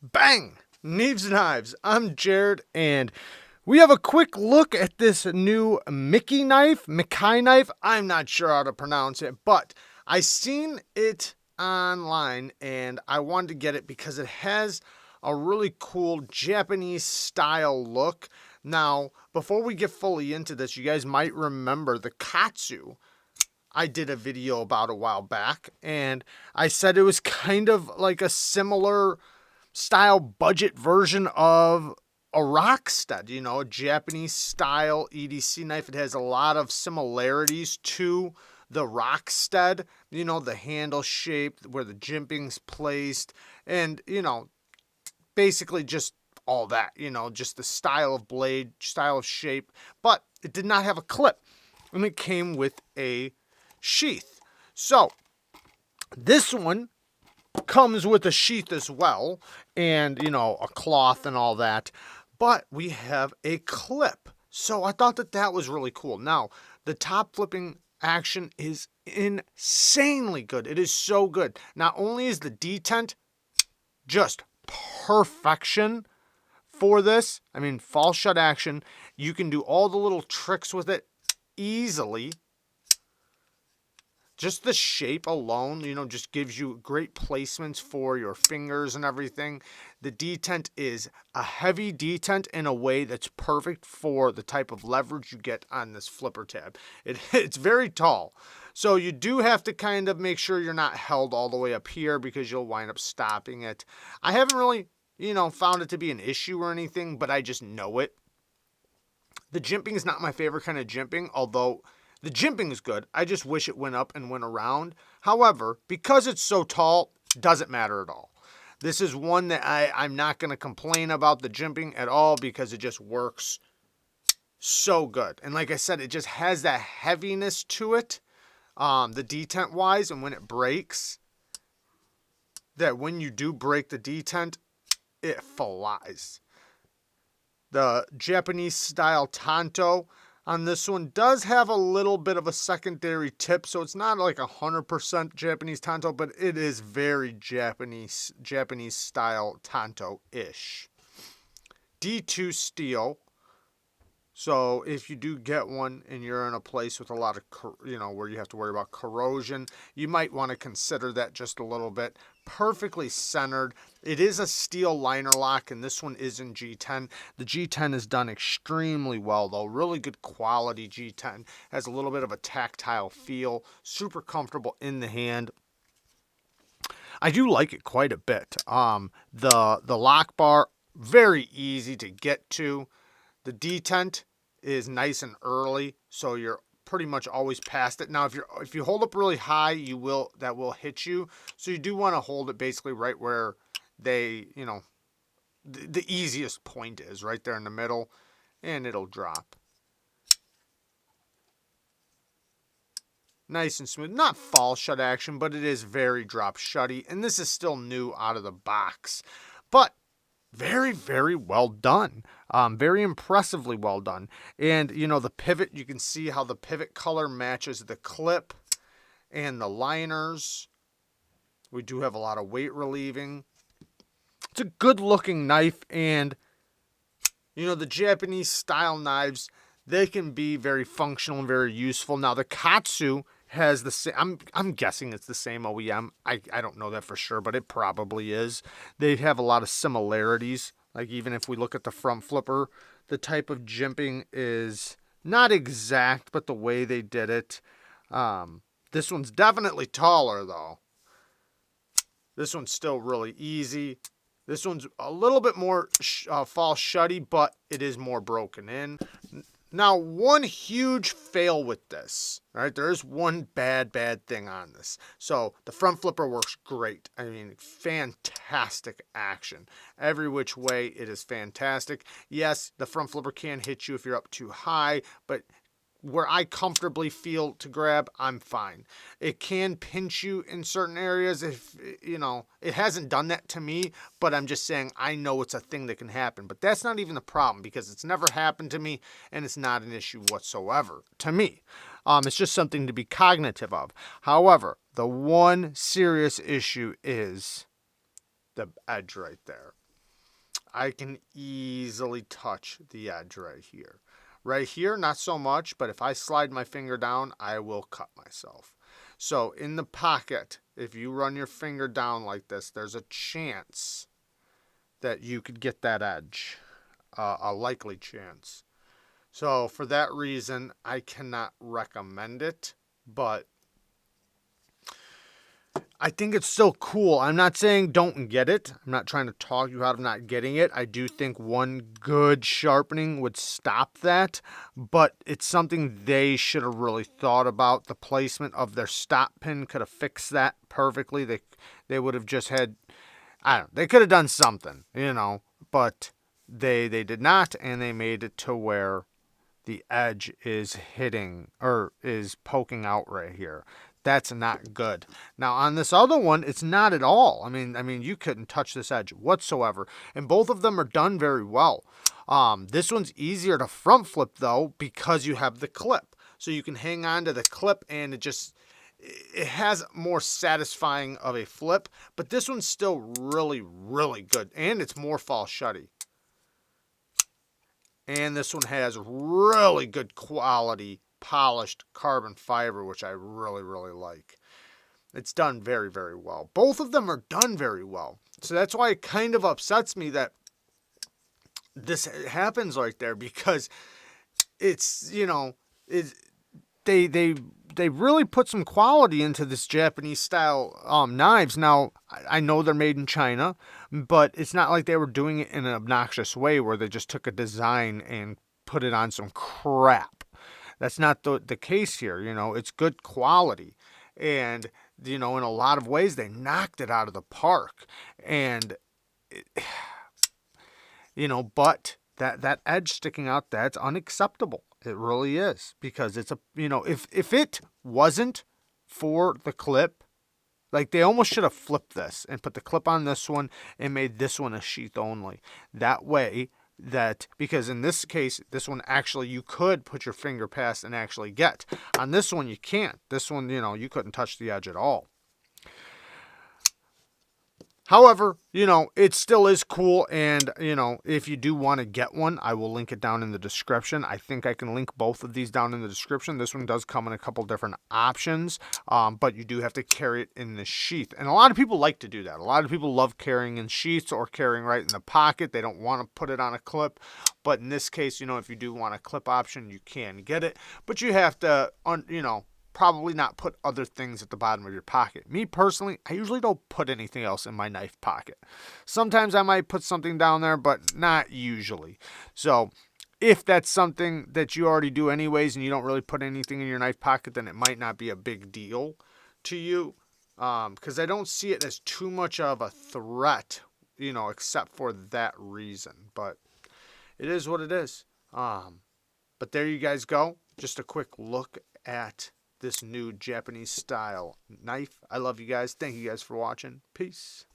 Bang! Neeves Knives. I'm Jared, and we have a quick look at this new Miki knife. I'm not sure how to pronounce it, but I seen it online, and I wanted to get it because it has a really cool Japanese style look. Now, before we get fully into this, you guys might remember the KATSU. I did a video about a while back, and I said it was kind of like a similar style budget version of a Rockstead, a Japanese style EDC knife. It has a lot of similarities to the Rockstead, the handle shape, where the jimping's placed, and, basically just all that, just the style of blade, style of shape, but it did not have a clip, and it came with a sheath. So, this one comes with a sheath as well, and a cloth and all that, but we have a clip. So I thought that was really cool. Now, the top flipping action is insanely good. It is so good. Not only is the detent just perfection for this, fall shut action, you can do all the little tricks with it easily. Just the shape alone, just gives you great placements for your fingers and everything. The detent is a heavy detent in a way that's perfect for the type of leverage you get on this flipper tab. It's very tall. So you do have to kind of make sure you're not held all the way up here because you'll wind up stopping it. I haven't really, found it to be an issue or anything, but I just know it. The jimping is not my favorite kind of jimping, although the jimping is good. I just wish it went up and went around. However, because it's so tall, doesn't matter at all. This is one that I'm not going to complain about the jimping at all because it just works so good. And like I said, it just has that heaviness to it, the detent wise, and when it breaks, that when you do break the detent, it flies. The Japanese style tanto on this one does have a little bit of a secondary tip, so it's not like 100% Japanese tanto, but it is very Japanese style tanto-ish. D2 steel. So if you do get one and you're in a place with a lot of, where you have to worry about corrosion, you might want to consider that just a little bit. Perfectly centered. It is a steel liner lock, and this one is in G10. The G10 is done extremely well, though. Really good quality G10. Has a little bit of a tactile feel. Super comfortable in the hand. I do like it quite a bit. The lock bar, very easy to get to. The detent is nice and early, so you're pretty much always past it. Now, if you hold up really high, that will hit you. So you do want to hold it basically right where they, the easiest point is, right there in the middle, and it'll drop. Nice and smooth. Not fall shut action, but it is very drop shutty, and this is still new out of the box. But very, very well done. Very impressively well done. And, the pivot, you can see how the pivot color matches the clip and the liners. We do have a lot of weight relieving. It's a good looking knife, and, the Japanese style knives, they can be very functional and very useful. Now, the KATSU has the same, I'm guessing it's the same OEM. I don't know that for sure, but it probably is. They have a lot of similarities. Like, even if we look at the front flipper, the type of jimping is not exact, but the way they did it. This one's definitely taller, though. This one's still really easy. This one's a little bit more fall shutty, but it is more broken in. Now, one huge fail with this, right? There is one bad thing on this. So the front flipper works great. Fantastic action. Every which way, it is fantastic. Yes, the front flipper can hit you if you're up too high, but where I comfortably feel to grab, I'm fine. It can pinch you in certain areas if, it hasn't done that to me, but I'm just saying I know it's a thing that can happen. But that's not even the problem because it's never happened to me and it's not an issue whatsoever to me. It's just something to be cognitive of. However, the one serious issue is the edge right there. I can easily touch the edge right here. Right here, not so much, but if I slide my finger down, I will cut myself. So in the pocket, if you run your finger down like this, there's a chance that you could get that edge, a likely chance. So for that reason, I cannot recommend it, but I think it's still cool. I'm not saying don't get it. I'm not trying to talk you out of not getting it. I do think one good sharpening would stop that, but it's something they should have really thought about. The placement of their stop pin could have fixed that perfectly. They would have just had, I don't know, they could have done something, but they did not, and they made it to where the edge is hitting or is poking out right here. That's not good. Now on this other one, it's not at all. I mean, you couldn't touch this edge whatsoever, and both of them are done very well. This one's easier to front flip though because you have the clip, so you can hang on to the clip, and it has more satisfying of a flip. But this one's still really, really good, and it's more falsetty. And this one has really good quality polished carbon fiber, which I really, really like. It's done very, very well. Both of them are done very well. So that's why it kind of upsets me that this happens right there, because it's, they really put some quality into this Japanese style knives. Now, I know they're made in China, but it's not like they were doing it in an obnoxious way where they just took a design and put it on some crap. That's not the case here. It's good quality. And, in a lot of ways, they knocked it out of the park. And, but that edge sticking out, that's unacceptable. It really is. Because it's if it wasn't for the clip, like they almost should have flipped this and put the clip on this one and made this one a sheath only. That way, because in this case, this one actually you could put your finger past and actually get. On this one, you can't. This one, you couldn't touch the edge at all. However, it still is cool, and, if you do want to get one, I will link it down in the description. I think I can link both of these down in the description. This one does come in a couple different options, but you do have to carry it in the sheath. And a lot of people like to do that. A lot of people love carrying in sheaths or carrying right in the pocket. They don't want to put it on a clip. But in this case, if you do want a clip option, you can get it. But you have to, probably not put other things at the bottom of your pocket. Me personally, I usually don't put anything else in my knife pocket. Sometimes I might put something down there, but not usually. So if that's something that you already do anyways and you don't really put anything in your knife pocket, then it might not be a big deal to you, because I don't see it as too much of a threat, except for that reason. But it is what it is. But there you guys go. Just a quick look at this new Japanese style knife. I love you guys. Thank you guys for watching. Peace.